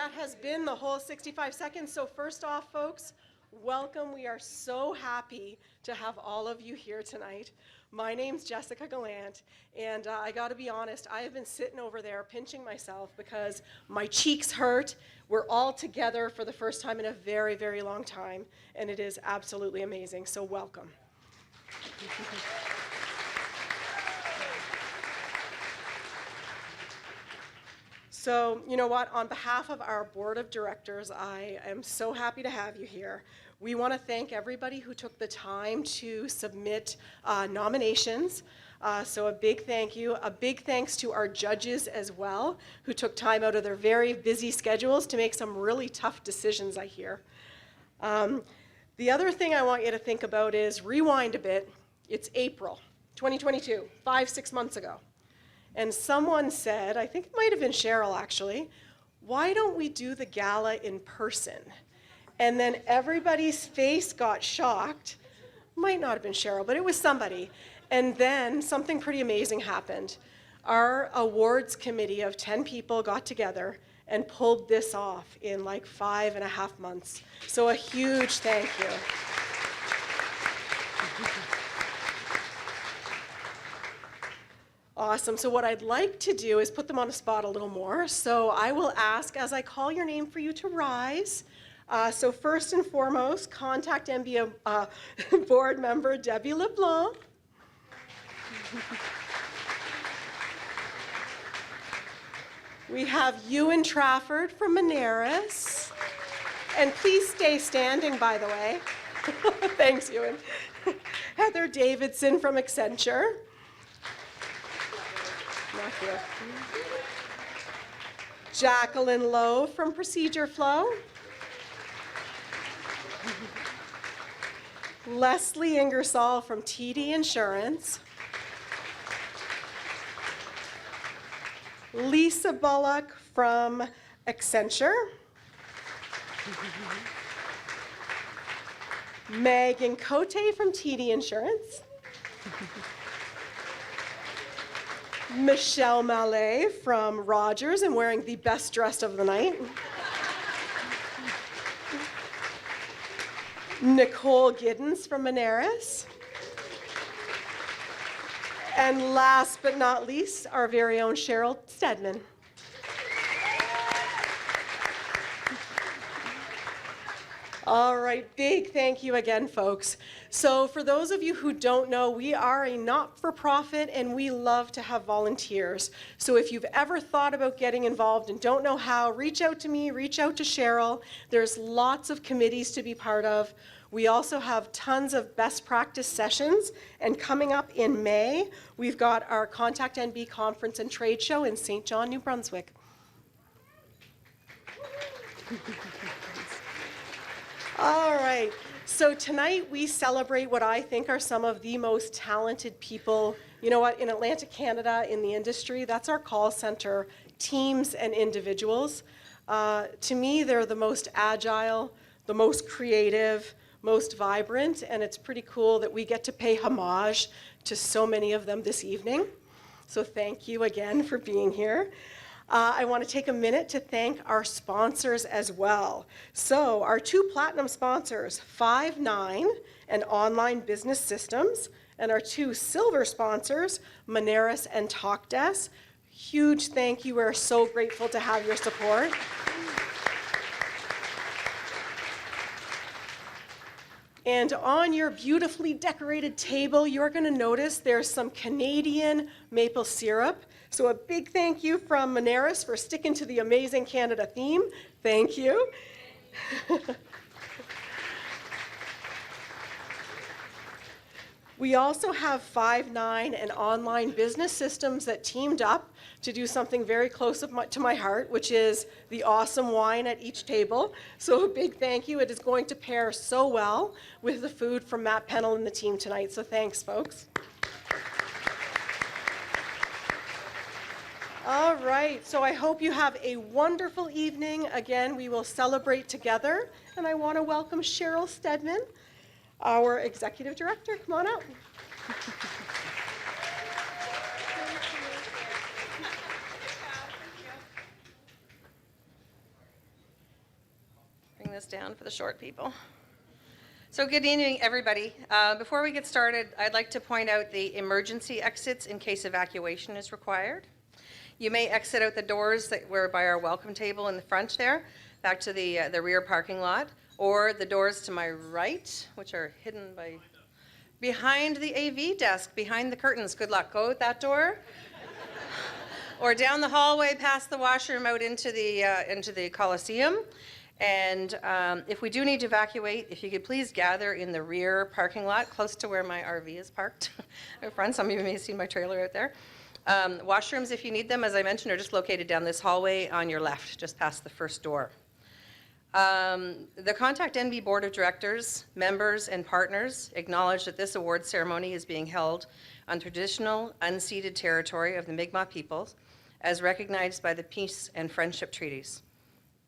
that has been the whole 65 seconds. So first off, folks, welcome. We are so happy to have all of you here tonight. My name's Jessica Gallant, and I got to be honest, I have been sitting over there pinching myself because my cheeks hurt. We're all together for the first time in a very, very long time, and it is absolutely amazing. So welcome. So, you know what, on behalf of our board of directors, I am so happy to have you here. We want to thank everybody who took the time to submit nominations. So a big thank you. A big thanks to our judges as well, who took time out of their very busy schedules to make some really tough decisions, I hear. The other thing I want you to think about is rewind a bit. It's April 2022, 5-6 months ago. And someone said, I think it might have been Cheryl actually, why don't we do the gala in person? And then everybody's face got shocked. Might not have been Cheryl, but it was somebody. And then something pretty amazing happened. Our awards committee of 10 people got together and pulled this off in like 5.5 months. So a huge thank you. Awesome. So what I'd like to do is put them on the spot a little more. So I will ask, as I call your name, for you to rise. So first and foremost, ContactNB board member Debbie LeBlanc. We have Ewan Trafford from Monaris. And please stay standing, by the way. Thanks, Ewan. Heather Davidson from Accenture. Not here. Jacqueline Lowe from Procedure Flow. Leslie Ingersoll from TD Insurance. Lisa Bullock from Accenture. Megan Cote from TD Insurance. Michelle Mallet from Rogers, and wearing the best dress of the night. Nicole Giddens from Monaris. And last but not least, our very own Cheryl Stedman. All right, big thank you again, folks. So for those of you who don't know, we are a not-for-profit and we love to have volunteers. So if you've ever thought about getting involved and don't know how, reach out to me, reach out to Cheryl. There's lots of committees to be part of. We also have tons of best practice sessions, and coming up in May, we've got our ContactNB conference and trade show in St. John, New Brunswick. All right, so tonight we celebrate what I think are some of the most talented people, you know what, in Atlantic Canada in the industry. That's our call center teams and individuals. To me, they're the most agile, the most creative, most vibrant, and it's pretty cool that we get to pay homage to so many of them this evening. So thank you again for being here. I want to take a minute to thank our sponsors as well. So our two platinum sponsors, Five9 and Online Business Systems, and our two silver sponsors, Monaris and TalkDesk. Huge thank you. We're so grateful to have your support. And on your beautifully decorated table, you're going to notice there's some Canadian maple syrup. So a big thank you from Monaris for sticking to the Amazing Canada theme. Thank you. We also have Five9 and Online Business Systems that teamed up to do something very close to my heart, which is the awesome wine at each table. So a big thank you. It is going to pair so well with the food from Matt Pennell and the team tonight. So thanks, folks. All right, so I hope you have a wonderful evening. Again, we will celebrate together, and I want to welcome Cheryl Stedman, our Executive Director. Come on up. this down for the short people. So good evening, everybody. Before we get started, I'd like to point out the emergency exits in case evacuation is required. You may exit out the doors that were by our welcome table in the front there, back to the rear parking lot, or the doors to my right, which are hidden by behind the AV desk, behind the curtains. Good luck. Go out that door. Or down the hallway past the washroom out into the Coliseum. And if we do need to evacuate, if you could please gather in the rear parking lot, close to where my RV is parked. In front, some of you may have seen my trailer out there. Washrooms, if you need them, as I mentioned, are just located down this hallway on your left, just past the first door. The ContactNB Board of Directors, members, and partners acknowledge that this award ceremony is being held on traditional, unceded territory of the Mi'kmaq peoples, as recognized by the Peace and Friendship Treaties.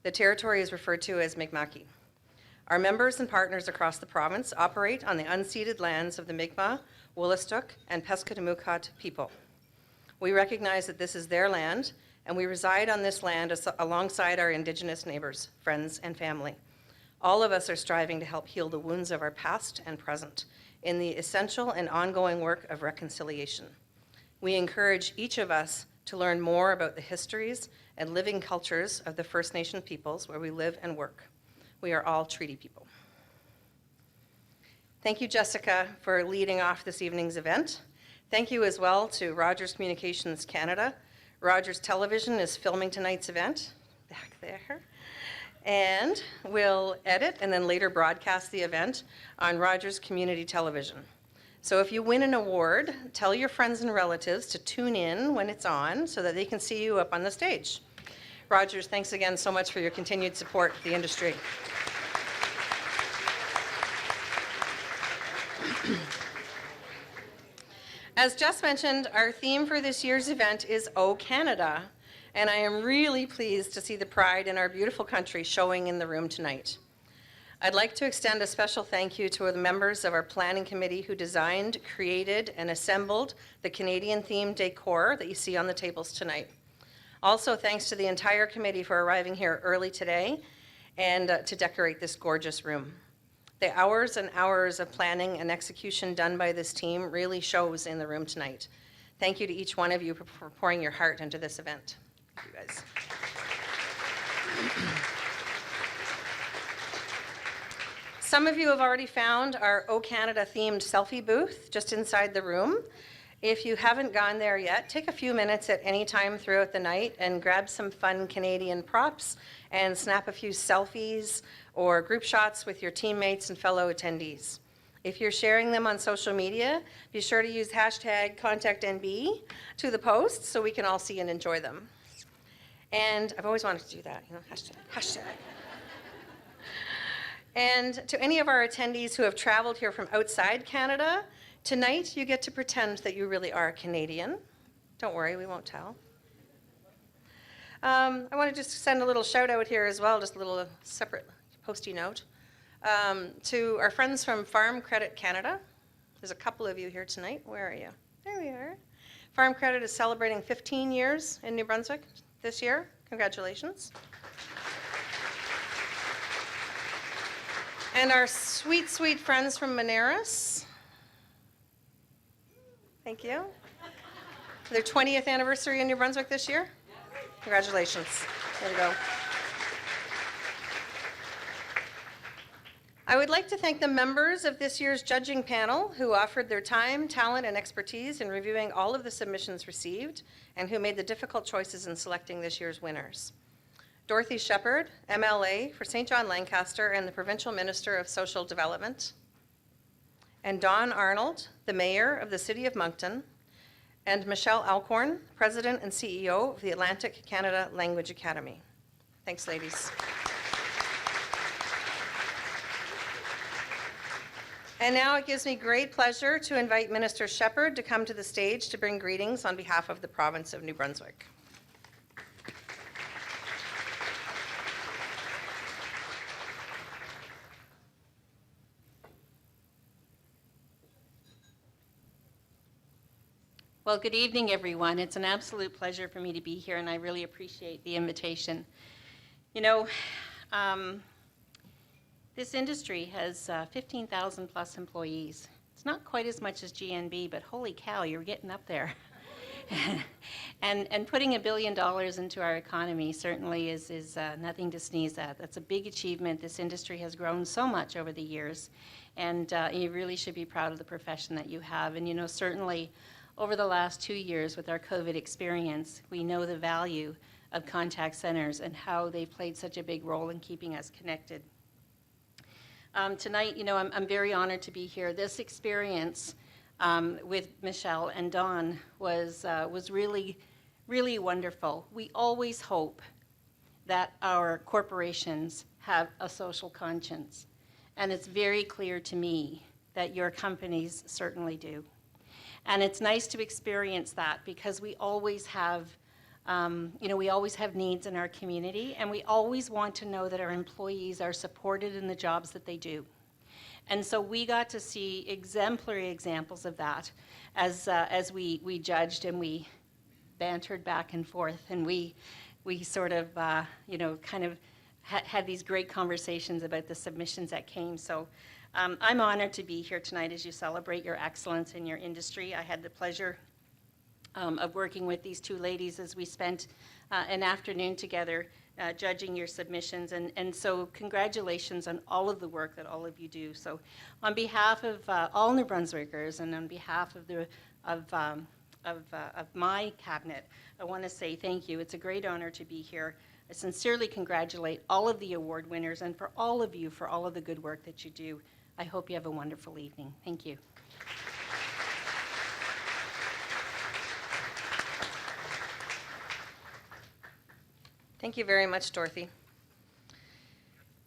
The territory is referred to as Mi'kmaqi. Our members and partners across the province operate on the unceded lands of the Mi'kmaq, Wolastoq, and Pescatamucat people. We recognize that this is their land, and we reside on this land alongside our Indigenous neighbors, friends, and family. All of us are striving to help heal the wounds of our past and present in the essential and ongoing work of reconciliation. We encourage each of us to learn more about the histories and living cultures of the First Nation peoples where we live and work. We are all treaty people. Thank you, Jessica, for leading off this evening's event. Thank you as well to Rogers Communications Canada. Rogers Television is filming tonight's event, back there, and will edit and then later broadcast the event on Rogers Community Television. So if you win an award, tell your friends and relatives to tune in when it's on so that they can see you up on the stage. Rogers, thanks again so much for your continued support of the industry. As just mentioned, our theme for this year's event is O Canada, and I am really pleased to see the pride in our beautiful country showing in the room tonight. I'd like to extend a special thank you to the members of our planning committee who designed, created, and assembled the Canadian-themed decor that you see on the tables tonight. Also, thanks to the entire committee for arriving here early today and to decorate this gorgeous room. The hours and hours of planning and execution done by this team really shows in the room tonight. Thank you to each one of you for pouring your heart into this event. Thank you guys. Some of you have already found our O Canada themed selfie booth just inside the room. If you haven't gone there yet, take a few minutes at any time throughout the night and grab some fun Canadian props and snap a few selfies or group shots with your teammates and fellow attendees. If you're sharing them on social media, be sure to use hashtag ContactNB to the post so we can all see and enjoy them. And I've always wanted to do that, hashtag. And to any of our attendees who have traveled here from outside Canada, tonight you get to pretend that you really are Canadian. Don't worry, we won't tell. I want to just send a little shout out here as well, just a little separate posty note, to our friends from Farm Credit Canada. There's a couple of you here tonight. Where are you? There we are. Farm Credit is celebrating 15 years in New Brunswick this year. Congratulations. And our sweet, sweet friends from Monaris. Thank you. Their 20th anniversary in New Brunswick this year. Congratulations. There we go. I would like to thank the members of this year's judging panel who offered their time, talent, and expertise in reviewing all of the submissions received and who made the difficult choices in selecting this year's winners. Dorothy Shepherd, MLA for St. John Lancaster and the Provincial Minister of Social Development, and Don Arnold, the Mayor of the City of Moncton, and Michelle Alcorn, President and CEO of the Atlantic Canada Language Academy. Thanks, ladies. And now it gives me great pleasure to invite Minister Shepherd to come to the stage to bring greetings on behalf of the province of New Brunswick. Well, good evening, everyone. It's an absolute pleasure for me to be here, and I really appreciate the invitation. You know, This industry has 15,000 plus employees. It's not quite as much as GNB, but holy cow, you're getting up there. and putting $1 billion into our economy certainly is nothing to sneeze at. That's a big achievement. This industry has grown so much over the years, and you really should be proud of the profession that you have. And you know, certainly over the last 2 years with our COVID experience, we know the value of contact centers and how they've played such a big role in keeping us connected. Tonight, you know, I'm very honored to be here. This experience with Michelle and Don was really, really wonderful. We always hope that our corporations have a social conscience, and it's very clear to me that your companies certainly do. And it's nice to experience that because we always have, we always have needs in our community, and we always want to know that our employees are supported in the jobs that they do. And so we got to see exemplary examples of that as we judged and we bantered back and forth, and we sort of, kind of had these great conversations about the submissions that came. So I'm honored to be here tonight as you celebrate your excellence in your industry. I had the pleasure of working with these two ladies as we spent an afternoon together judging your submissions, and so congratulations on all of the work that all of you do. So on behalf of all New Brunswickers and on behalf of my cabinet, I want to say thank you. It's a great honor to be here. I sincerely congratulate all of the award winners and for all of you for all of the good work that you do. I hope you have a wonderful evening. Thank you. Thank you very much, Dorothy.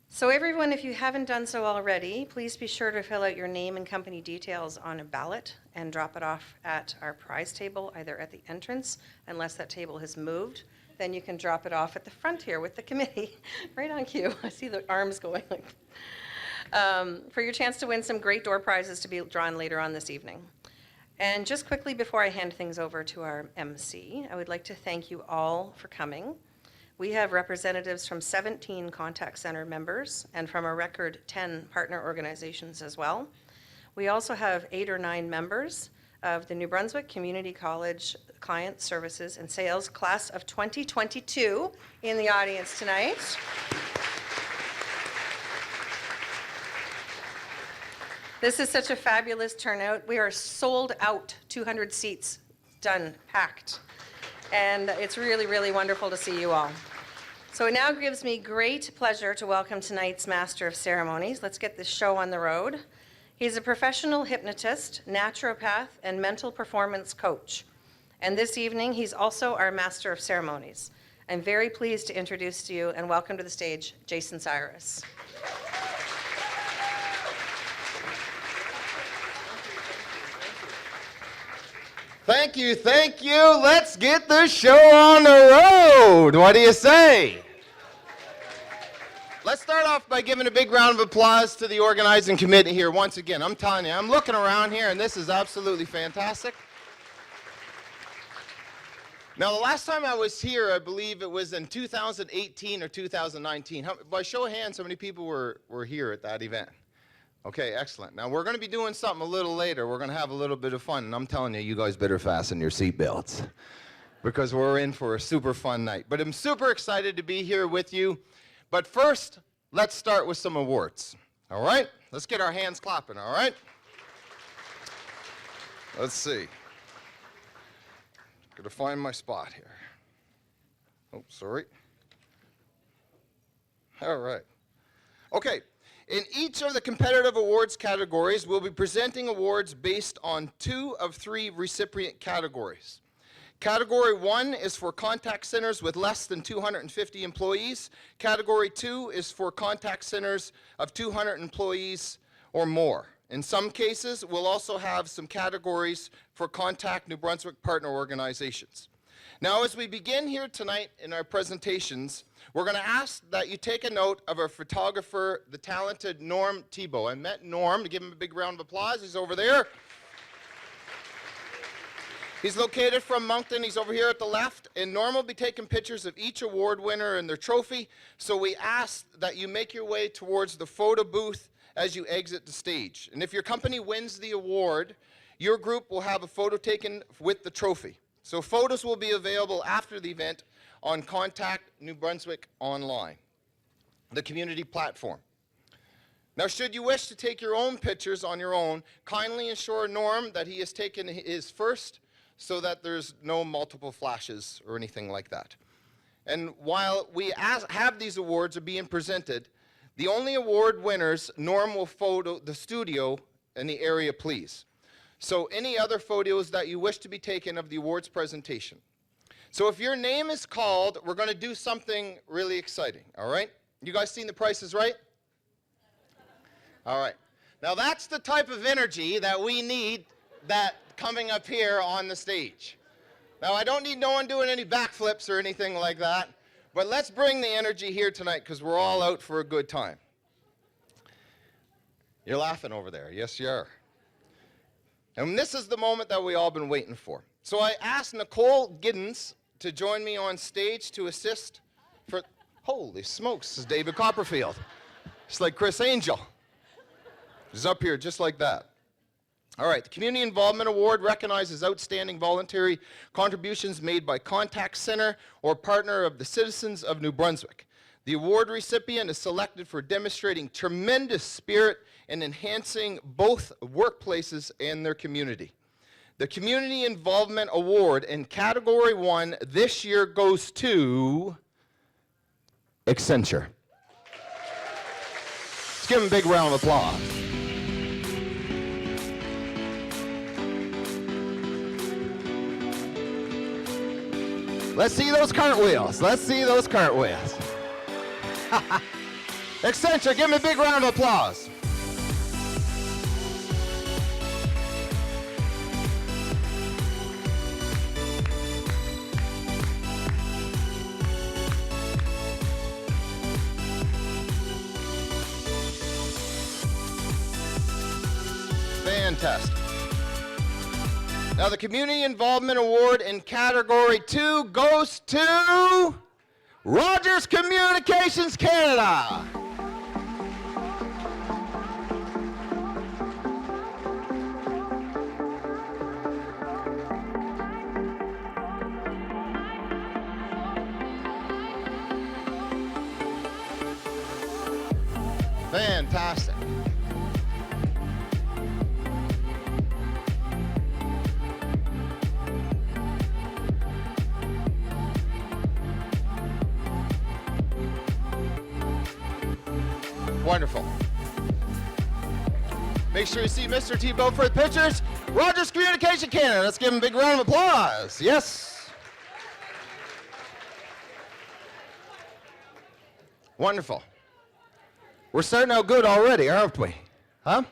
So everyone, if you haven't done so already, please be sure to fill out your name and company details on a ballot and drop it off at our prize table, either at the entrance, unless that table has moved. Then you can drop it off at the front here with the committee, right on cue. I see the arms going. For your chance to win some great door prizes to be drawn later on this evening. And just quickly before I hand things over to our MC, I would like to thank you all for coming. We have representatives from 17 contact center members and from a record 10 partner organizations as well. We also have 8 or 9 members of the New Brunswick Community College Client Services and Sales Class of 2022 in the audience tonight. This is such a fabulous turnout. We are sold out, 200 seats, done, packed. And it's really, really wonderful to see you all. So it now gives me great pleasure to welcome tonight's Master of Ceremonies. Let's get this show on the road. He's a professional hypnotist, naturopath, and mental performance coach. And this evening, he's also our Master of Ceremonies. I'm very pleased to introduce to you and welcome to the stage, Jason Cyrus. Thank you, thank you. Let's get the show on the road. What do you say? Let's start off by giving a big round of applause to the organizing committee here once again. I'm telling you, I'm looking around here and this is absolutely fantastic. Now, the last time I was here, I believe it was in 2018 or 2019. By show of hands, how many people were here at that event? Okay, excellent. Now, we're going to be doing something a little later. We're going to have a little bit of fun, and I'm telling you, you guys better fasten your seatbelts because we're in for a super fun night. But I'm super excited to be here with you. But first, let's start with some awards, all right? Let's get our hands clapping, all right? Let's see. Got to find my spot here. Oh, sorry. All right. Okay. In each of the competitive awards categories, we'll be presenting awards based on 2 of 3 recipient categories. Category 1 is for contact centers with less than 250 employees. Category 2 is for contact centers of 200 employees or more. In some cases, we'll also have some categories for Contact New Brunswick partner organizations. Now, as we begin here tonight in our presentations, we're going to ask that you take a note of our photographer, the talented Norm Thibault. I met Norm, to give him a big round of applause. He's over there. He's located from Moncton. He's over here at the left. And Norm will be taking pictures of each award winner and their trophy. So we ask that you make your way towards the photo booth as you exit the stage. And if your company wins the award, your group will have a photo taken with the trophy. So photos will be available after the event on Contact New Brunswick online, the community platform. Now, should you wish to take your own pictures on your own, kindly ensure Norm that he has taken his first so that there's no multiple flashes or anything like that. And while we have these awards are being presented, the only award winners, Norm will photo the studio in the area, please. So any other photos that you wish to be taken of the awards presentation. So if your name is called, we're going to do something really exciting, all right? You guys seen The Price is Right? All right. Now that's the type of energy that we need that coming up here on the stage. Now I don't need no one doing any backflips or anything like that, but let's bring the energy here tonight because we're all out for a good time. You're laughing over there. Yes, you are. And this is the moment that we all been waiting for. So I asked Nicole Giddens to join me on stage to assist for, holy smokes, this is David Copperfield. It's like Chris Angel. He's up here just like that. All right, the Community Involvement Award recognizes outstanding voluntary contributions made by Contact Center or partner of the citizens of New Brunswick. The award recipient is selected for demonstrating tremendous spirit in enhancing both workplaces and their community. The Community Involvement Award in Category 1 this year goes to Accenture. Let's give them a big round of applause. Let's see those cartwheels. Let's see those cartwheels. Accenture, give me a big round of applause. Fantastic. Now the Community Involvement Award in Category 2 goes to Rogers Communications Canada. Fantastic. Wonderful. Make sure you see Mr. Tebow for the pictures. Rogers Communication Canada. Let's give him a big round of applause. Yes. Wonderful. We're starting out good already, aren't we? Huh?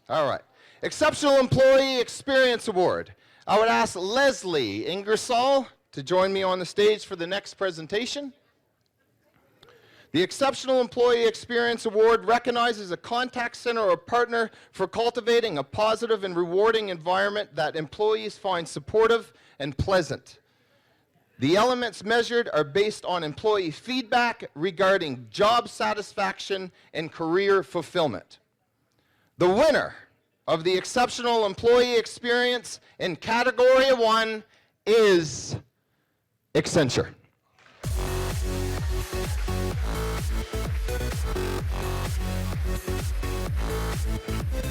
All right. Exceptional Employee Experience Award. I would ask Leslie Ingersoll to join me on the stage for the next presentation. The Exceptional Employee Experience Award recognizes a contact center or partner for cultivating a positive and rewarding environment that employees find supportive and pleasant. The elements measured are based on employee feedback regarding job satisfaction and career fulfillment. The winner of the Exceptional Employee Experience in Category 1 is Accenture.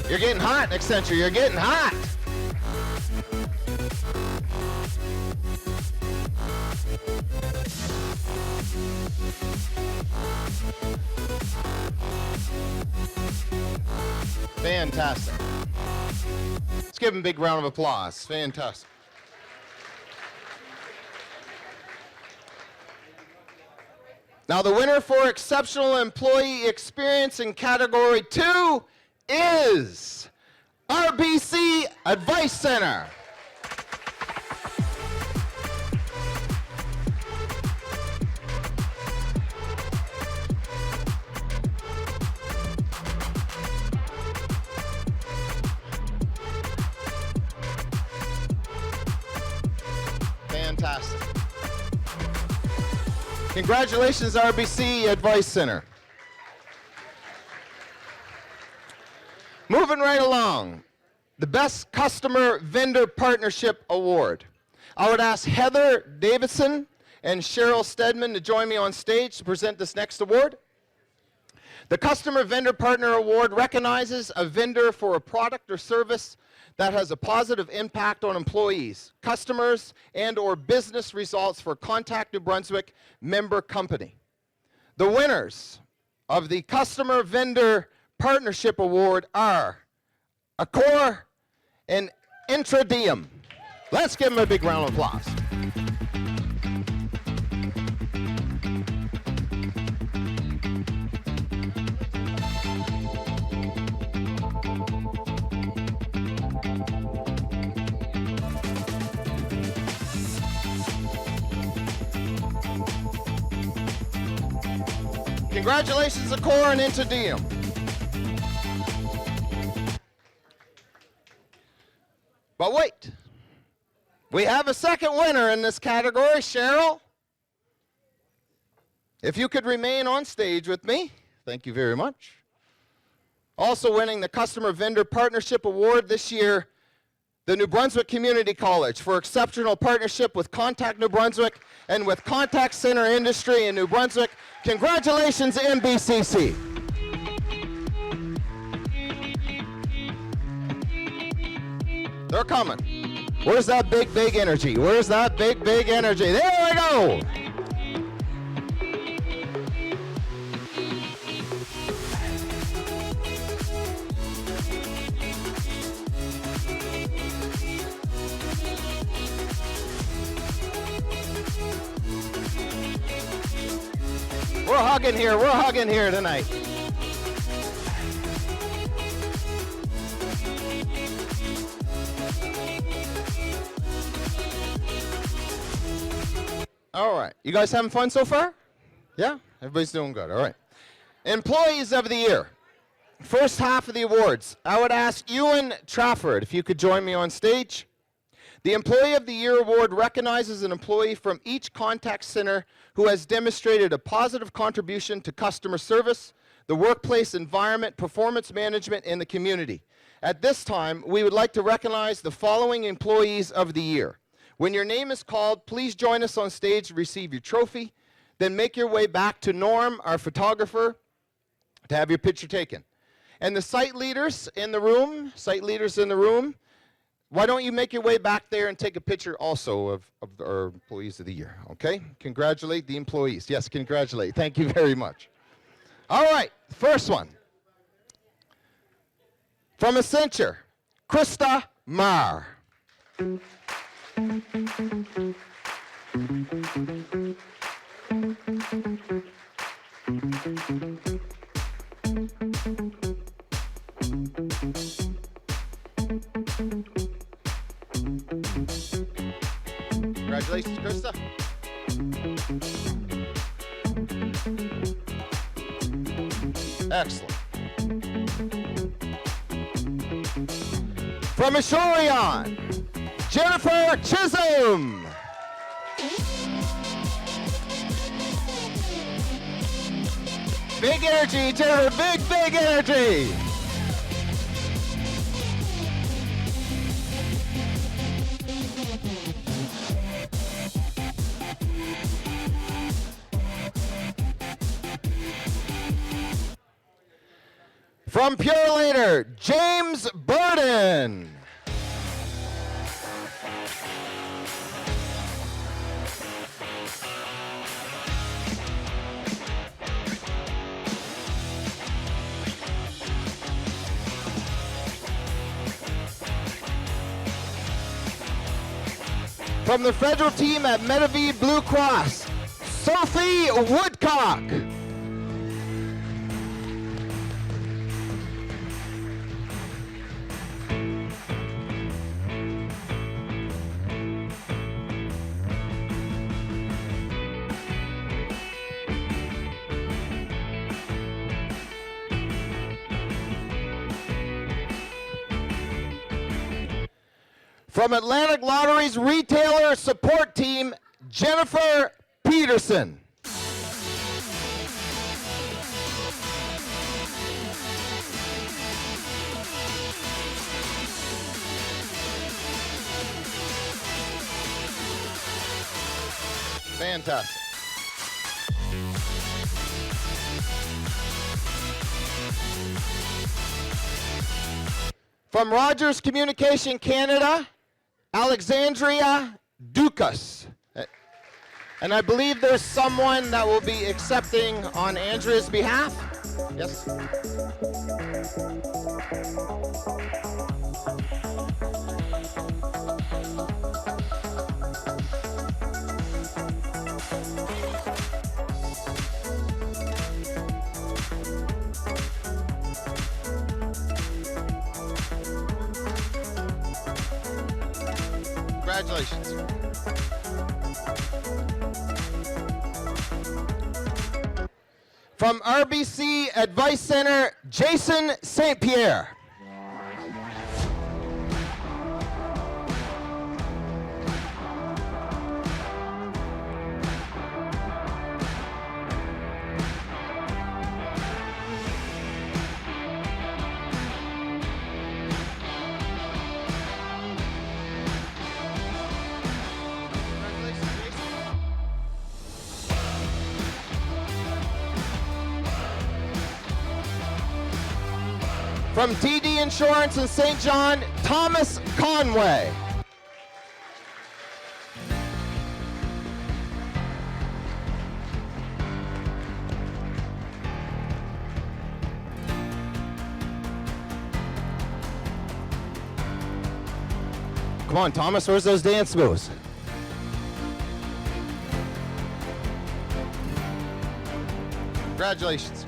You're getting hot, Accenture. You're getting hot. Fantastic. Let's give him a big round of applause. Fantastic. Now the winner for Exceptional Employee Experience in Category 2 is RBC Advice Center. Congratulations, RBC Advice Center. Moving right along, the Best Customer Vendor Partnership Award. I would ask Heather Davidson and Cheryl Stedman to join me on stage to present this next award. The Customer Vendor Partner Award recognizes a vendor for a product or service that has a positive impact on employees, customers, and/or business results for Contact New Brunswick member company. The winners of the Customer Vendor Partnership Award are Accor and Intradium. Let's give them a big round of applause. Congratulations, Accor and Intradium. But wait, we have a second winner in this category, Cheryl. If you could remain on stage with me, thank you very much. Also winning the Customer Vendor Partnership Award this year, the New Brunswick Community College for exceptional partnership with Contact New Brunswick and with Contact Center Industry in New Brunswick. Congratulations, NBCC. They're coming. Where's that big, big energy? Where's that big, big energy? There we go. We're hugging here tonight. All right, you guys having fun so far? Yeah, everybody's doing good, all right. Employees of the Year. First half of the awards. I would ask Ewan Trafford if you could join me on stage. The Employee of the Year Award recognizes an employee from each contact center who has demonstrated a positive contribution to customer service, the workplace environment, performance management, and the community. At this time, we would like to recognize the following Employees of the Year. When your name is called, please join us on stage to receive your trophy. Then make your way back to Norm, our photographer, to have your picture taken. And the site leaders in the room, why don't you make your way back there and take a picture also of our Employees of the Year, okay? Congratulate the employees. Yes, congratulate. Thank you very much. All right, first one. From Accenture, Krista Marr. Congratulations, Krista. Excellent. From Ashorion, Jennifer Chisholm. Big energy, Jennifer, big, big energy. From Pure Later, James Burden. From the federal team at Medavie Blue Cross, Sophie Woodcock. From Atlantic Lottery's retailer support team, Jennifer Peterson. Fantastic. From Rogers Communication Canada, Alexandria Dukas. And I believe there's someone that will be accepting on Andrea's behalf. Yes. Congratulations. From RBC Advice Center, Jason St. Pierre. From TD Insurance in St. John, Thomas Conway. Come on, Thomas, where's those dance moves? Congratulations.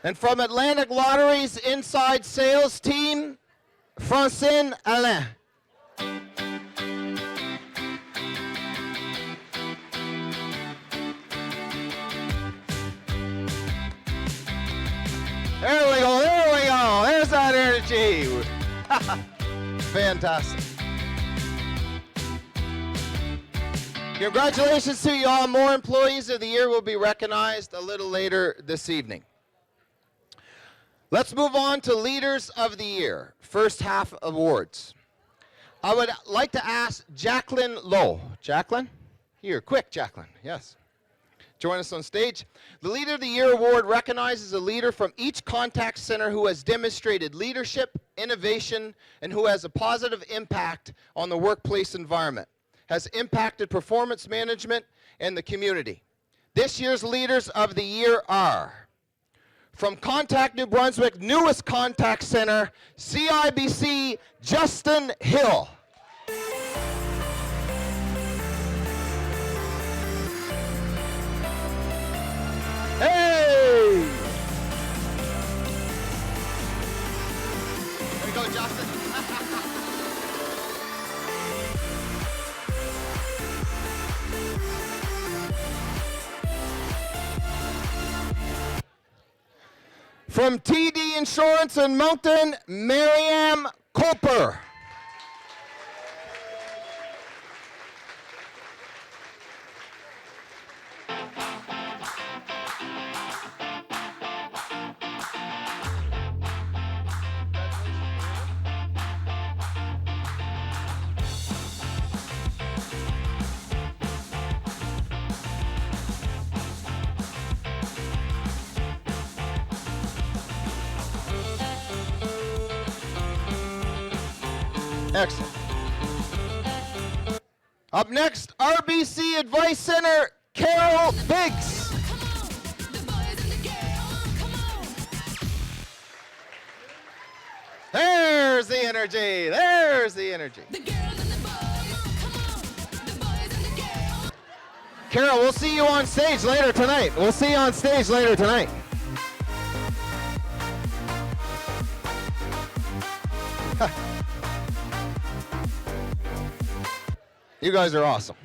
And from Atlantic Lottery's inside sales team, Francine Alain. There we go, there we go. There's that energy. Fantastic. Congratulations to you all. More employees of the year will be recognized a little later this evening. Let's move on to Leaders of the Year, first half awards. I would like to ask Jacqueline Lowe. Jacqueline? Here, quick, Jacqueline. Yes. Join us on stage. The Leader of the Year award recognizes a leader from each contact center who has demonstrated leadership, innovation, and who has a positive impact on the workplace environment, has impacted performance management and the community. This year's Leaders of the Year are from Contact New Brunswick, newest contact center, CIBC, Justin Hill. Hey! There we go, Justin. From TD Insurance in Moncton, Mariam Culper. Excellent. Up next, RBC Advice Center, Carol Biggs. There's the energy. There's the energy. Carol, we'll see you on stage later tonight. We'll see you on stage later tonight. You guys are awesome.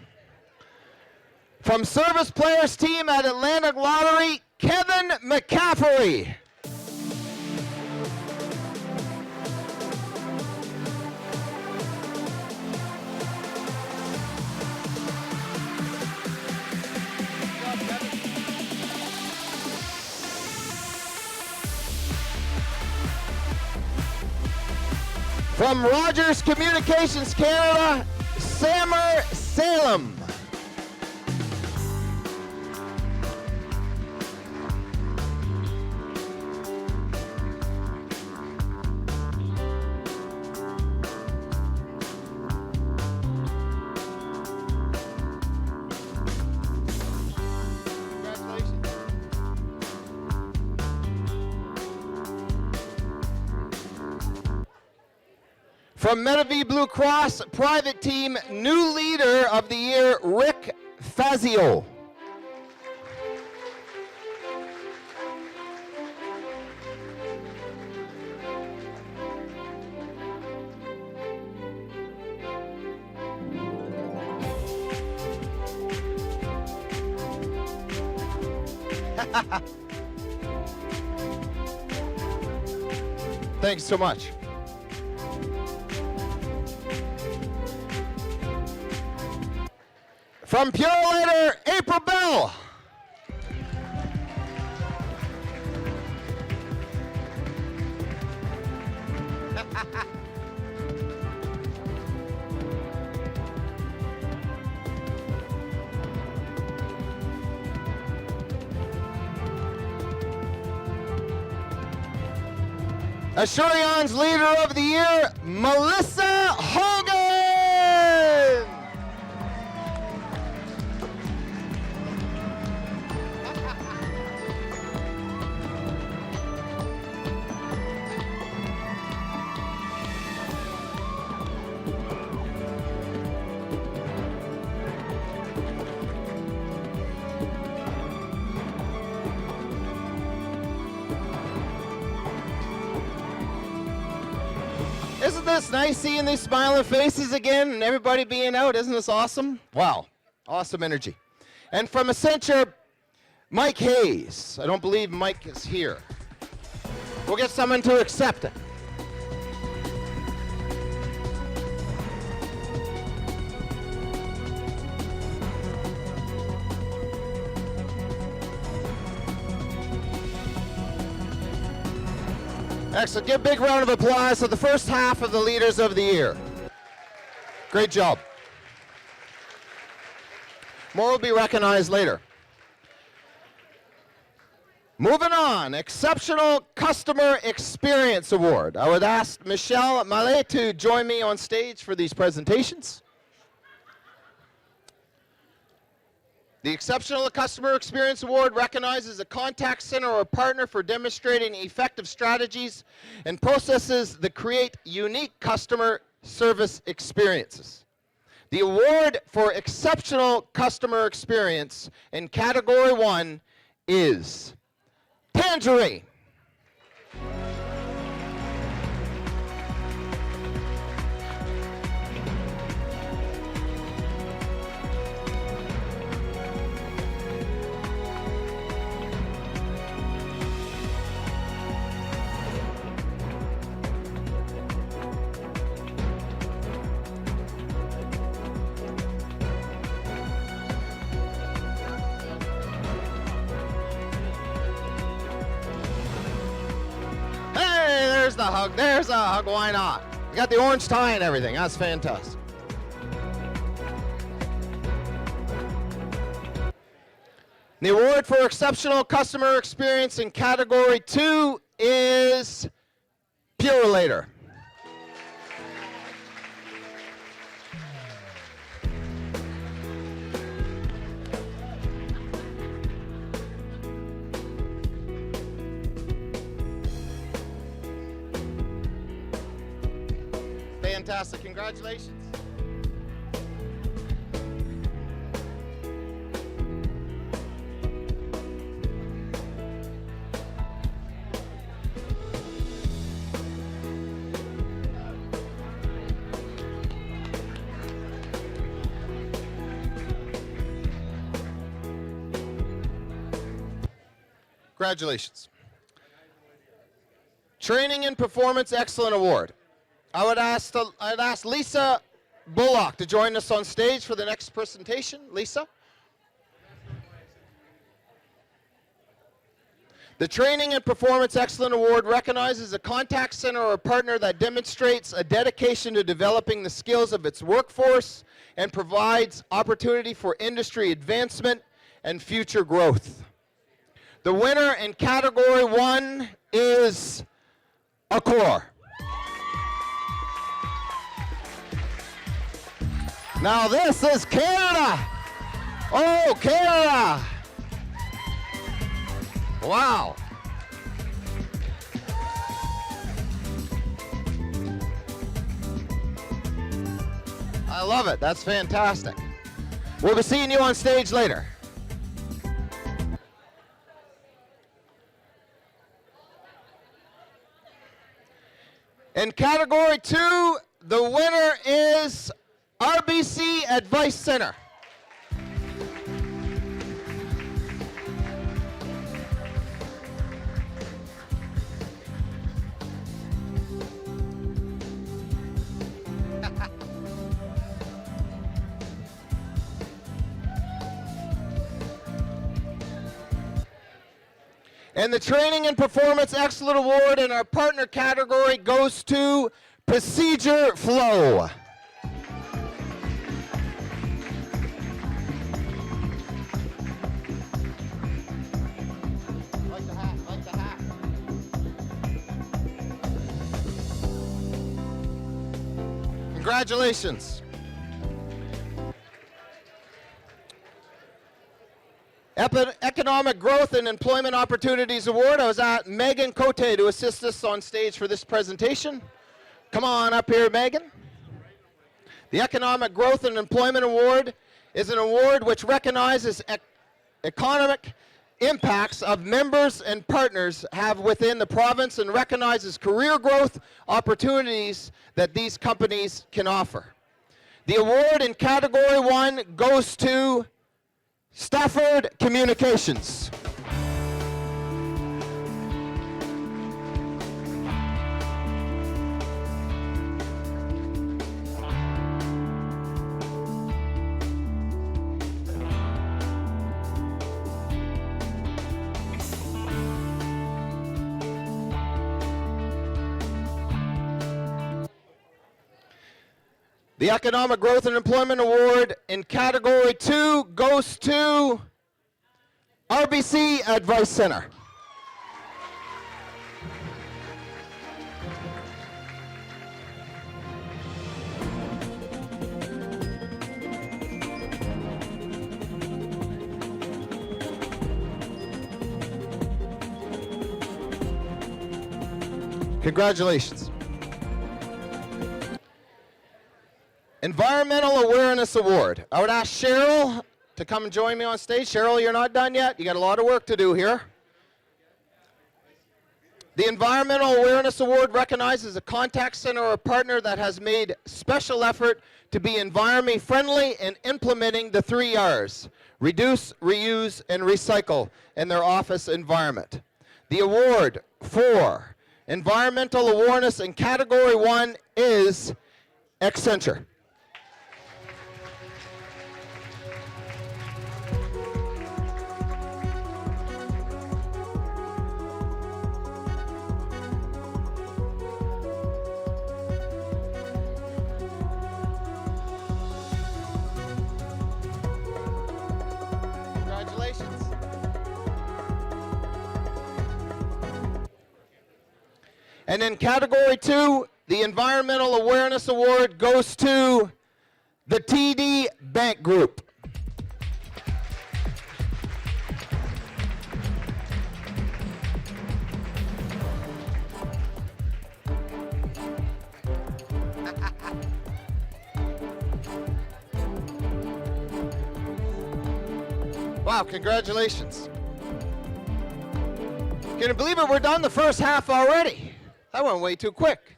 From Service Players Team at Atlantic Lottery, Kevin McCaffrey. From Rogers Communications Canada, Samar Salem. From Medavie Blue Cross Private Team, new leader of the year, Rick Fazio. Thanks so much. From Purelator, April Bell. Assurion's leader of the year, Melissa Hogan. Isn't this nice seeing these smiling faces again and everybody being out? Isn't this awesome? Wow, awesome energy. And from Accenture, Mike Hayes. I don't believe Mike is here. We'll get someone to accept it. Excellent. Give a big round of applause to the first half of the leaders of the year. Great job. More will be recognized later. Moving on, Exceptional Customer Experience Award. I would ask Michelle Mallet to join me on stage for these presentations. The Exceptional Customer Experience Award recognizes a contact center or partner for demonstrating effective strategies and processes that create unique customer service experiences. The award for Exceptional Customer Experience in Category 1 is Tangerine. There's the hug. There's a hug. Why not? You got the orange tie and everything. That's fantastic. The award for Exceptional Customer Experience in Category 2 is Purelator. Fantastic. Congratulations. Congratulations. Training and Performance Excellent Award. I'd ask Lisa Bullock to join us on stage for the next presentation. Lisa? The Training and Performance Excellence Award recognizes a contact center or partner that demonstrates a dedication to developing the skills of its workforce and provides opportunity for industry advancement and future growth. The winner in Category 1 is Accor. Now this is Canada. Oh, Canada. Wow. I love it. That's fantastic. We'll be seeing you on stage later. In Category 2, the winner is RBC Advice Center. And the Training and Performance Excellence Award in our partner category goes to Procedure Flow. Like the hat, like the hat. Congratulations. Economic Growth and Employment Opportunities Award. I was at Megan Cote to assist us on stage for this presentation. Come on up here, Megan. The Economic Growth and Employment Award is an award which recognizes economic impacts of members and partners have within the province and recognizes career growth opportunities that these companies can offer. The award in Category 1 goes to Stafford Communications. The Economic Growth and Employment Award in Category 2 goes to RBC Advice Center. Congratulations. Environmental Awareness Award. I would ask Cheryl to come and join me on stage. Cheryl, you're not done yet. You got a lot of work to do here. The Environmental Awareness Award recognizes a contact center or partner that has made special effort to be environment friendly and implementing the 3 R's: reduce, reuse, and recycle in their office environment. The award for environmental awareness in Category 1 is Accenture. And in Category 2, the Environmental Awareness Award goes to the TD Bank Group. Wow, congratulations. Can you believe it? We're done the first half already. That went way too quick.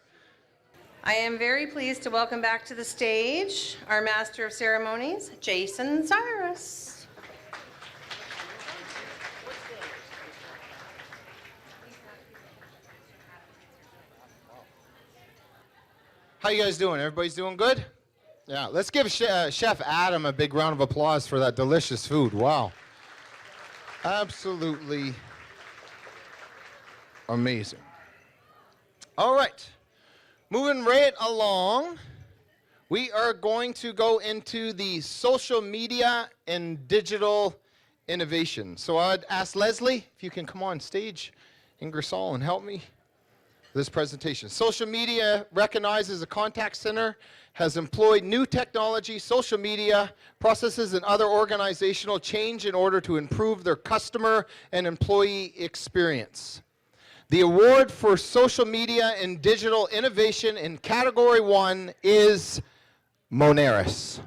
I am very pleased to welcome back to the stage our Master of Ceremonies, Jason Cyrus. How you guys doing? Everybody's doing good? Yeah, let's give Chef Adam a big round of applause for that delicious food. Wow. Absolutely Amazing. All right. Moving right along, we are going to go into the social media and digital innovation. So I'd ask Leslie if you can come on stage, Ingersoll, and help me with this presentation. Social media recognizes a contact center has employed new technology, social media, processes, and other organizational change in order to improve their customer and employee experience. The award for social media and digital innovation in Category 1 is Moneris.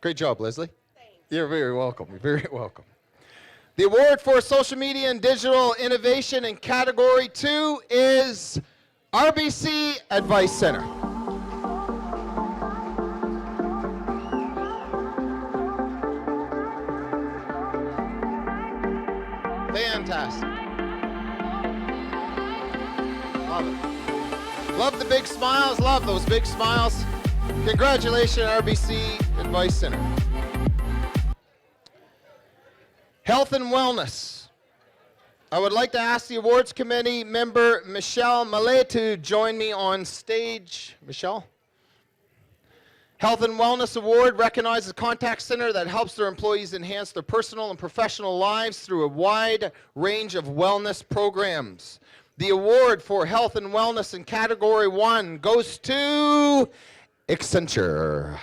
Great job, Leslie. Thanks. You're very welcome. You're very welcome. The award for social media and digital innovation in Category 2 is RBC Advice Center. Fantastic. Love it. Love the big smiles. Love those big smiles. Congratulations, RBC Advice Center. Health and wellness. I would like to ask the awards committee member Michelle Mallet to join me on stage. Michelle? Health and Wellness Award recognizes a contact center that helps their employees enhance their personal and professional lives through a wide range of wellness programs. The award for health and wellness in Category 1 goes to Accenture.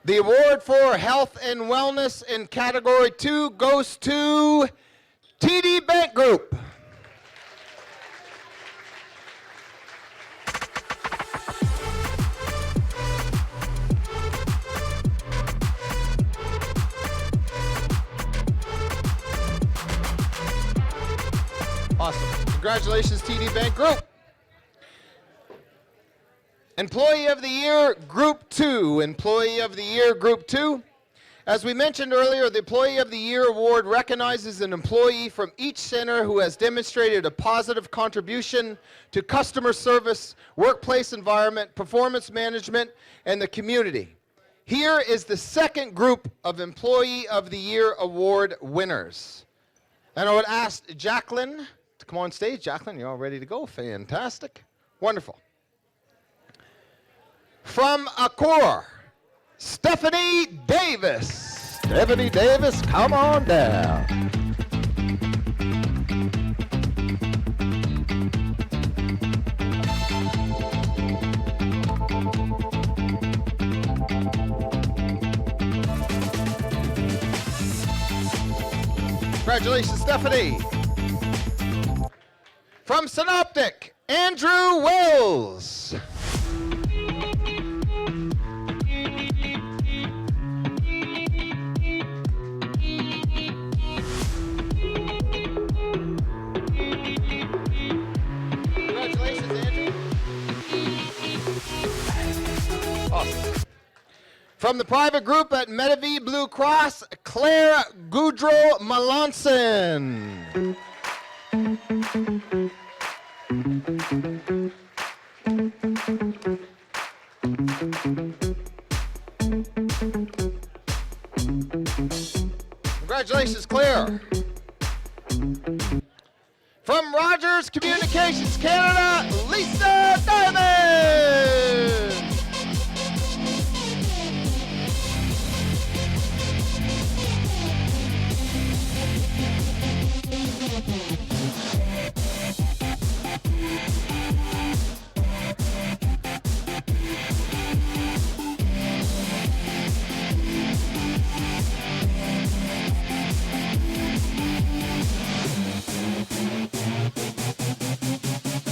The award for health and wellness in Category 2 goes to TD Bank Group. Awesome. Congratulations, TD Bank Group. Employee of the Year, Group 2. Employee of the Year, Group 2. As we mentioned earlier, the Employee of the Year Award recognizes an employee from each center who has demonstrated a positive contribution to customer service, workplace environment, performance management, and the community. Here is the second group of Employee of the Year Award winners. And I would ask Jacqueline to come on stage. Jacqueline, you're all ready to go. Fantastic. Wonderful. From Accor, Stephanie Davis. Stephanie Davis, come on down. Congratulations, Stephanie. From Synoptic, Andrew Wells. From the private group at Medavie Blue Cross, Claire Goudreau Melanson. Congratulations, Claire. From Rogers Communications Canada, Lisa Diamond.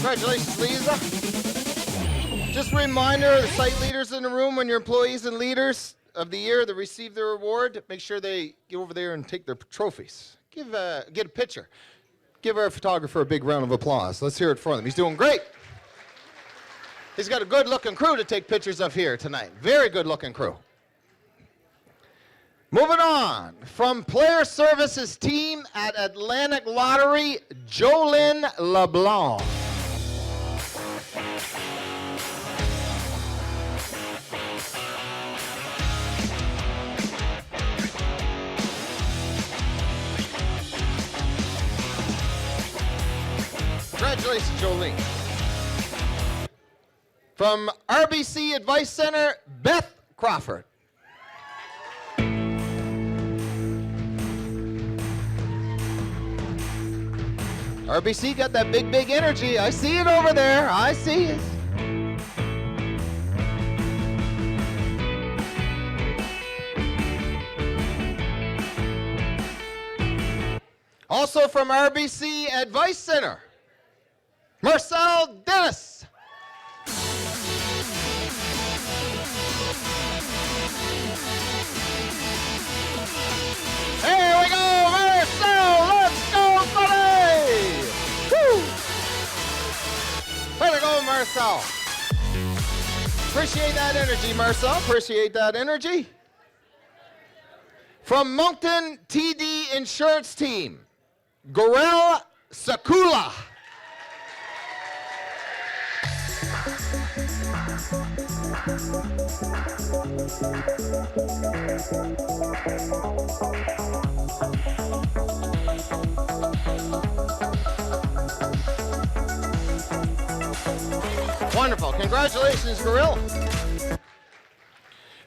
Congratulations, Lisa. Just Just a reminder, the site leaders in the room, when your employees and leaders of the year that receive their award, make sure they get over there and take their trophies. Get a picture. Give our photographer a big round of applause. Let's hear it for them. He's doing great. He's got a good-looking crew to take pictures of here tonight. Very good-looking crew. Moving on, from Player Services team at Atlantic Lottery, Jolynn LeBlanc. Congratulations, Jolene. From RBC Advice Center, Beth Crawford. RBC got that big energy. I see it over there. I see it. Also from RBC Advice Center, Marcel Dennis. Here we go, Marcel. Let's go, buddy. Woo. Way to go, Marcel. Appreciate that energy, Marcel. Appreciate that energy. From Moncton TD Insurance Team, Gorel Sakula. Wonderful. Congratulations, Gorilla.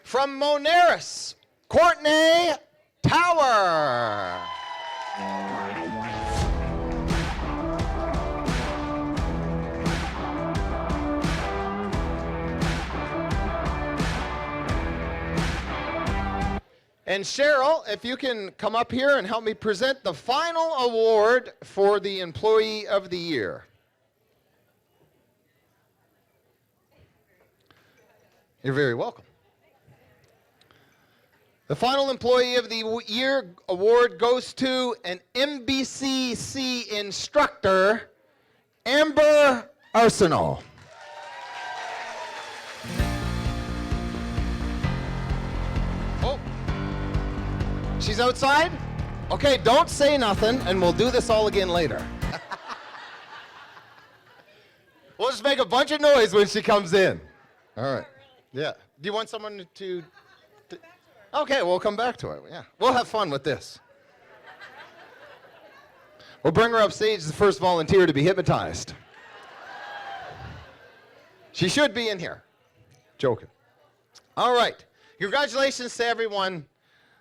From Moneris, Courtney Tower. And Cheryl, if you can come up here and help me present the final award for the Employee of the Year. You're very welcome. The final Employee of the Year award goes to an MBCC instructor, Amber Arsenal. Oh, she's outside? Okay, don't say nothing, and we'll do this all again later. We'll just make a bunch of noise when she comes in. All right. Yeah. Do you want someone to Okay, we'll come back to it. Yeah. We'll have fun with this. We'll bring her up stage as the first volunteer to be hypnotized. She should be in here. Joking. All right. Congratulations to everyone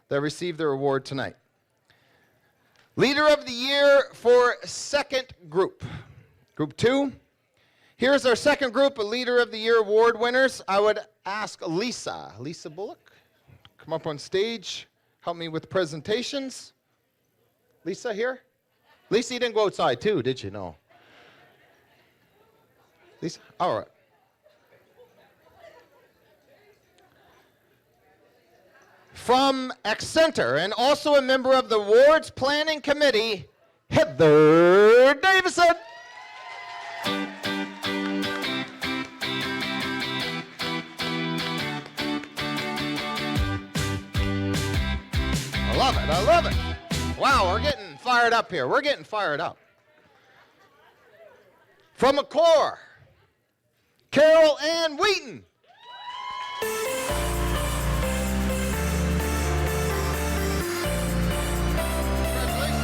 that received their award tonight. Leader of the Year for second group. Group 2. Here's our second group of Leader of the Year award winners. I would ask Lisa Bullock, come up on stage, help me with presentations. Lisa here? Lisa, you didn't go outside too, did you? No. Lisa? All right. From Accenter and also a member of the Awards Planning Committee, Heather Davison. I love it. I love it. Wow, we're getting fired up here. We're getting fired up. From Accor, Carol Ann Wheaton. Congratulations, Carol Ann.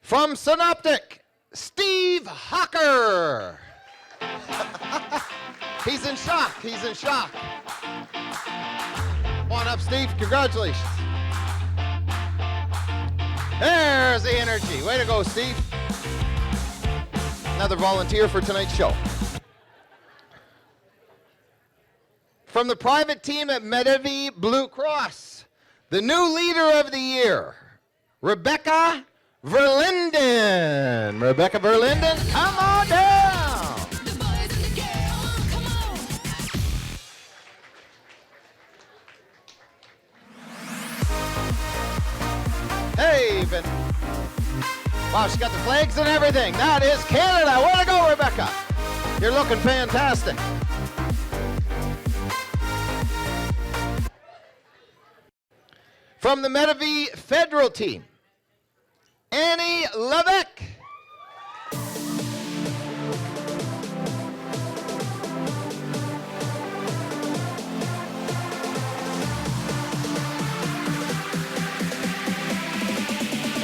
From Synoptic, Steve Hocker. He's in shock. He's in shock. Come on up, Steve. Congratulations. There's the energy. Way to go, Steve. Another volunteer for tonight's show. From the private team at Medavie Blue Cross, the new leader of the year, Rebecca Verlinden. Rebecca Verlinden, come on down. The boys and the girls, come on. Hey, Ben. Wow, she got the flags and everything. That is Canada. Way to go, Rebecca. You're looking fantastic. From the Medavie Federal team, Annie Levesque.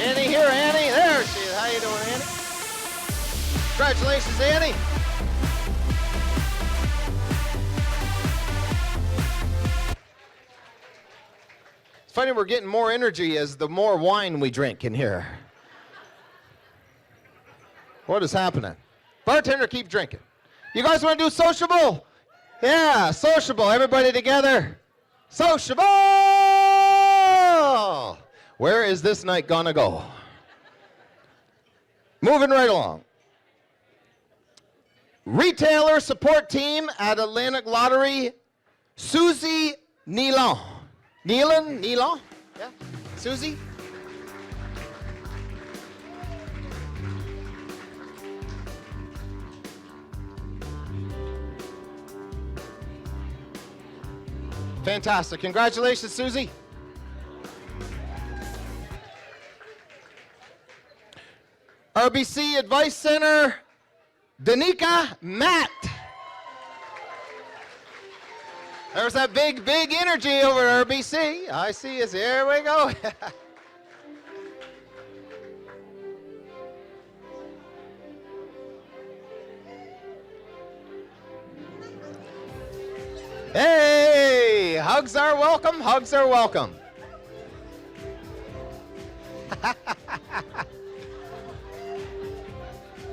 Annie here, Annie. There she is. How you doing, Annie? Congratulations, Annie. It's funny, we're getting more energy as the more wine we drink in here. What is happening? Bartender, keep drinking. You guys want to do sociable? Yeah, sociable. Everybody together. Sociable! Where is this night gonna go? Moving right along. Retailer support team at Atlantic Lottery, Susie Nealon. Nealon? Yeah. Susie? Fantastic. Congratulations, Susie. RBC Advice Center, Danica Matt. There's that big energy over at RBC. I see us. Here we go. Hey, hugs are welcome. Hugs are welcome.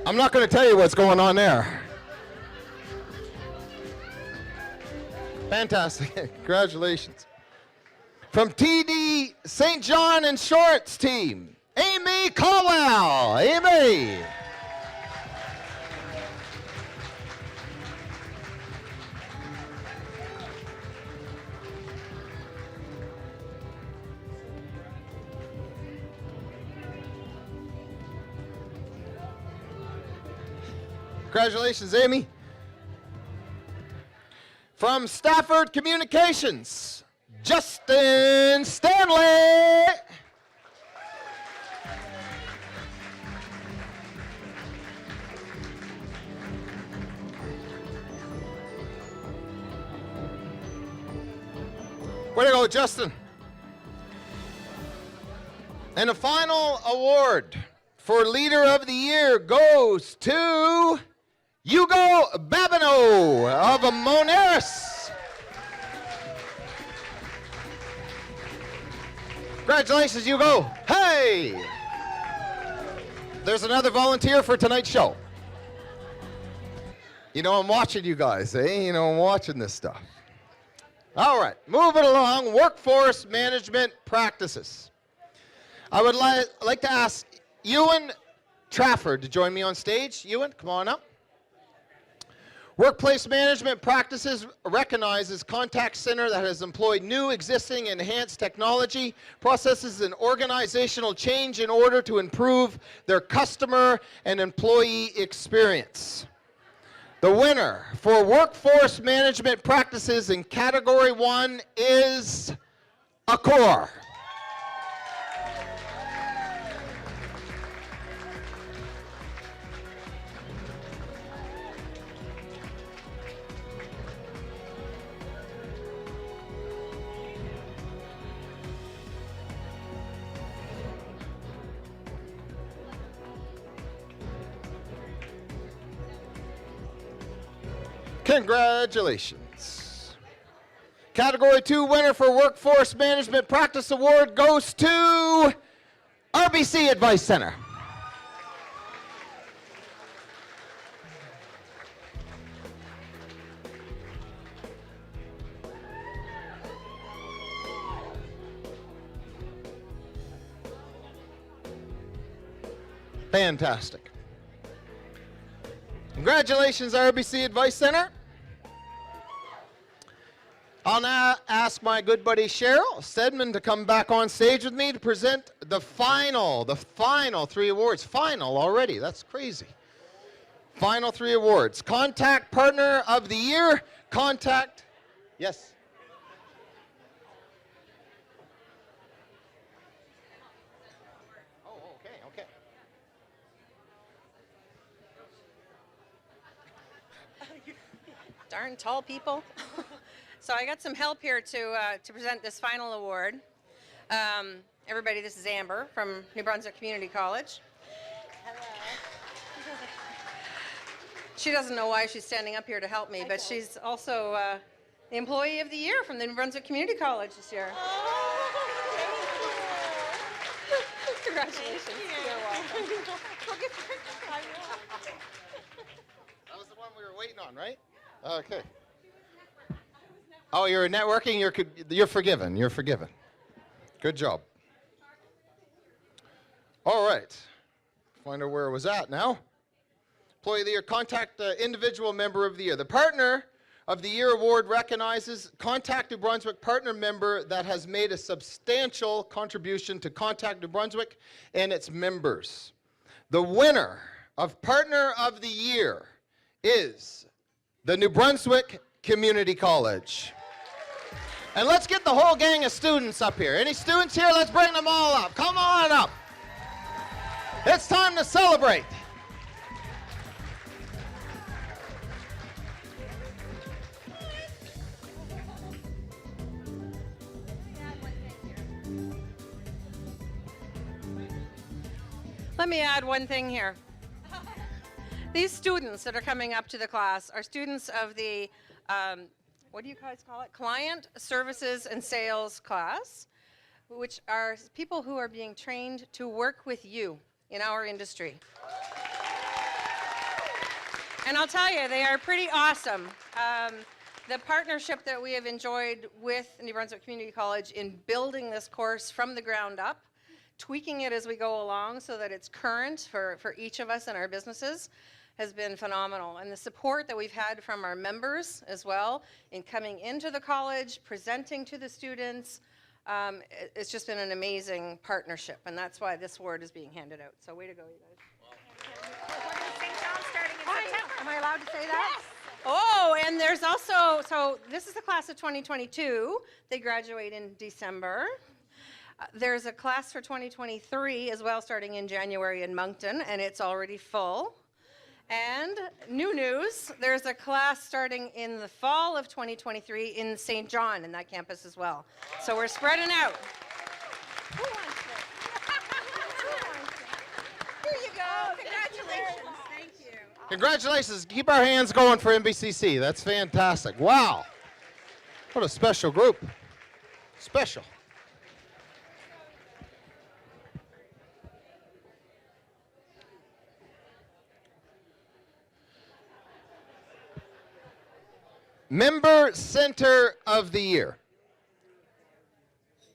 I'm not going to tell you what's going on there. Fantastic. Congratulations. From TD St. John Insurance Team, Amy Caldwell. Amy. Congratulations, Amy. From Stafford Communications, Justin Stanley. Way to go, Justin. And the final award for Leader of the Year goes to Hugo Babineau of Moneris. Congratulations, Hugo. Hey! There's another volunteer for tonight's show. You know, I'm watching you guys, eh? You know, I'm watching this stuff. All right, moving along, workforce management practices. I would like to ask Ewan Trafford to join me on stage. Ewan, come on up. Workplace management practices recognizes contact center that has employed new, existing, enhanced technology, processes, and organizational change in order to improve their customer and employee experience. The winner for workforce management practices in Category 1 is Accor. Congratulations. Category 2 winner for Workforce Management Practice Award goes to RBC Advice Center. Fantastic. Congratulations, RBC Advice Center. I'll now ask my good buddy Cheryl Stedman to come back on stage with me to present the final 3 awards. Final already, that's crazy. Final 3 awards. Contact Partner of the Year, yes. Oh, okay. Darn tall people. So I got some help here to present this final award. Everybody, this is Amber from New Brunswick Community College. Hello. She doesn't know why she's standing up here to help me, but she's also the Employee of the Year from the New Brunswick Community College this year. Congratulations. You're welcome. That was the one we were waiting on, right? Okay. Oh, you're networking? You're forgiven. You're forgiven. Good job. All right. Find out where it was at now. Employee of the Year, Contact Individual Member of the Year. The Partner of the Year award recognizes Contact New Brunswick partner member that has made a substantial contribution to Contact New Brunswick and its members. The winner of Partner of the Year is the New Brunswick Community College. And let's get the whole gang of students up here. Any students here? Let's bring them all up. Come on up. It's time to celebrate. Let me add one thing here. These students that are coming up to the class are students of the, what do you guys call it? Client Services and Sales class, which are people who are being trained to work with you in our industry. And I'll tell you, they are pretty awesome. The partnership that we have enjoyed with New Brunswick Community College in building this course from the ground up, tweaking it as we go along so that it's current for each of us and our businesses, has been phenomenal. And the support that we've had from our members as well in coming into the college, presenting to the students, it's just been an amazing partnership. And that's why this award is being handed out. So way to go, you guys. Am I allowed to say that? Yes. Oh, and there's also, so this is the class of 2022. They graduate in December. There's a class for 2023 as well, starting in January in Moncton, and it's already full. And new news, there's a class starting in the fall of 2023 in St. John, in that campus as well. So we're spreading out. Who wants it? Here you go. Congratulations. Thank you. Congratulations. Keep our hands going for NBCC. That's fantastic. Wow. What a special group. Special. Member Center of the Year.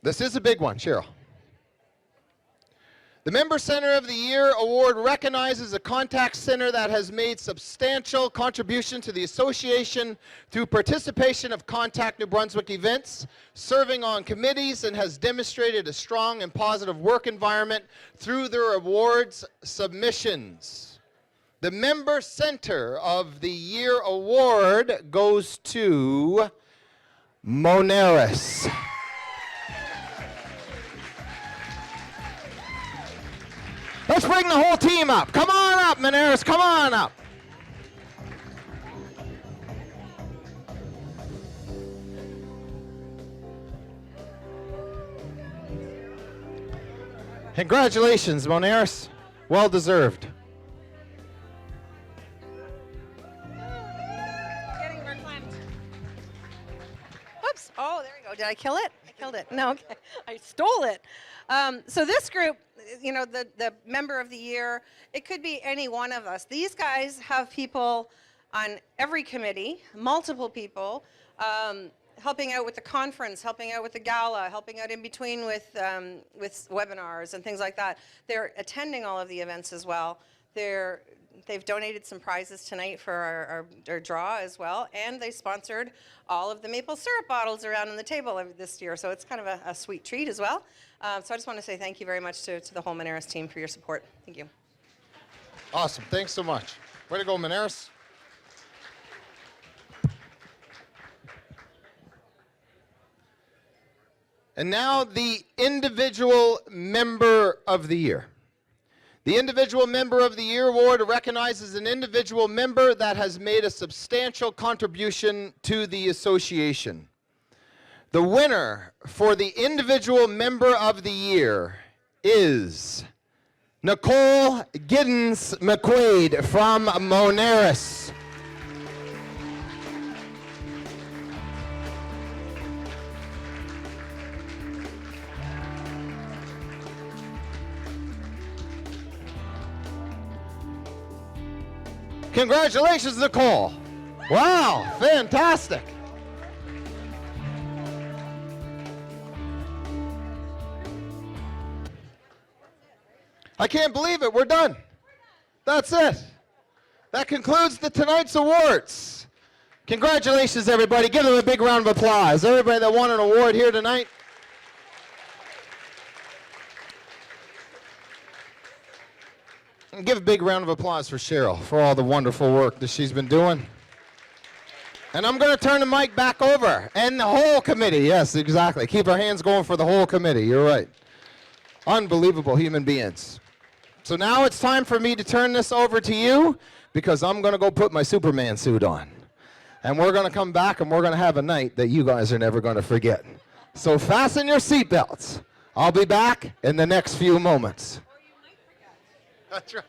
This is a big one, Cheryl. The Member Center of the Year award recognizes a contact center that has made substantial contribution to the association through participation of Contact New Brunswick events, serving on committees, and has demonstrated a strong and positive work environment through their awards submissions. The Member Center of the Year award goes to Moneris. Let's bring the whole team up. Come on up, Moneris, come on up. Congratulations, Moneris. Well deserved. Oops. Oh, there we go. Did I kill it? I killed it. No, okay. I stole it. So this group, you know, the member of the year, it could be any one of us. These guys have people on every committee, multiple people, helping out with the conference, helping out with the gala, helping out in between with webinars and things like that. They're attending all of the events as well. They've donated some prizes tonight for our draw as well, and they sponsored all of the maple syrup bottles around on the table this year, so it's kind of a sweet treat as well. So I just want to say thank you very much to the whole Monaris team for your support. Thank you. Awesome. Thanks so much. Way to go, Monaris. And now the Individual Member of the Year. The Individual Member of the Year award recognizes an individual member that has made a substantial contribution to the association. The winner for the Individual Member of the Year is Nicole Giddens McQuaid from Monaris. Congratulations, Nicole. Wow, fantastic. I can't believe it. We're done. That's it. That concludes tonight's awards. Congratulations, everybody. Give them a big round of applause. Everybody that won an award here tonight. And give a big round of applause for Cheryl for all the wonderful work that she's been doing. And I'm going to turn the mic back over. And the whole committee. Yes, exactly. Keep our hands going for the whole committee. You're right. Unbelievable human beings. So now it's time for me to turn this over to you because I'm going to go put my Superman suit on. And we're going to come back and we're going to have a night that you guys are never going to forget. So fasten your seatbelts. I'll be back in the next few moments. That's right.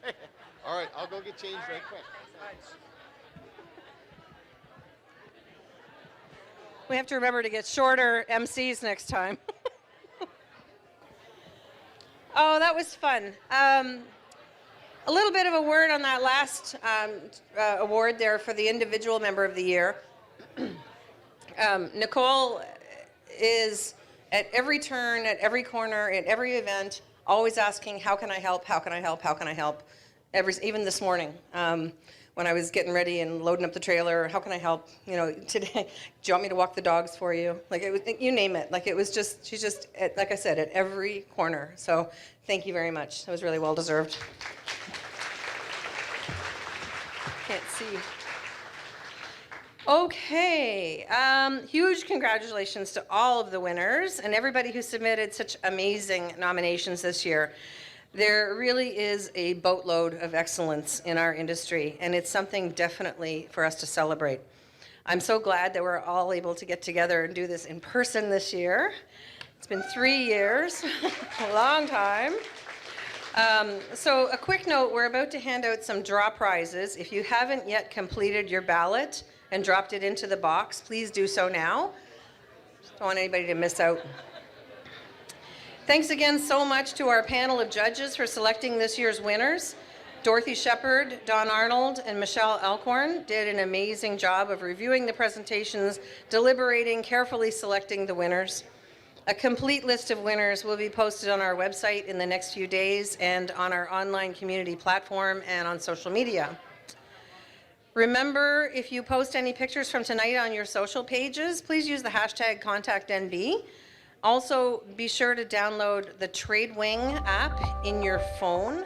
All right, I'll go get changed right quick. We have to remember to get shorter MCs next time. Oh, that was fun. A little bit of a word on that last award there for the Individual Member of the Year. Nicole is at every turn, at every corner, at every event, always asking, how can I help, how can I help, how can I help? Even this morning, when I was getting ready and loading up the trailer, how can I help? You know, today, do you want me to walk the dogs for you? Like, it was, you name it. Like, it was just, she's just, like I said, at every corner. So thank you very much. That was really well deserved. Can't see. Okay, huge congratulations to all of the winners and everybody who submitted such amazing nominations this year. There really is a boatload of excellence in our industry, and it's something definitely for us to celebrate. I'm so glad that we're all able to get together and do this in person this year. It's been 3 years, a long time. So a quick note, we're about to hand out some draw prizes. If you haven't yet completed your ballot and dropped it into the box, please do so now. Don't want anybody to miss out. Thanks again so much to our panel of judges for selecting this year's winners. Dorothy Shepard, Don Arnold, and Michelle Alcorn did an amazing job of reviewing the presentations, deliberating, carefully selecting the winners. A complete list of winners will be posted on our website in the next few days and on our online community platform and on social media. Remember, if you post any pictures from tonight on your social pages, please use the hashtag ContactNB. Also, be sure to download the TradeWing app in your phone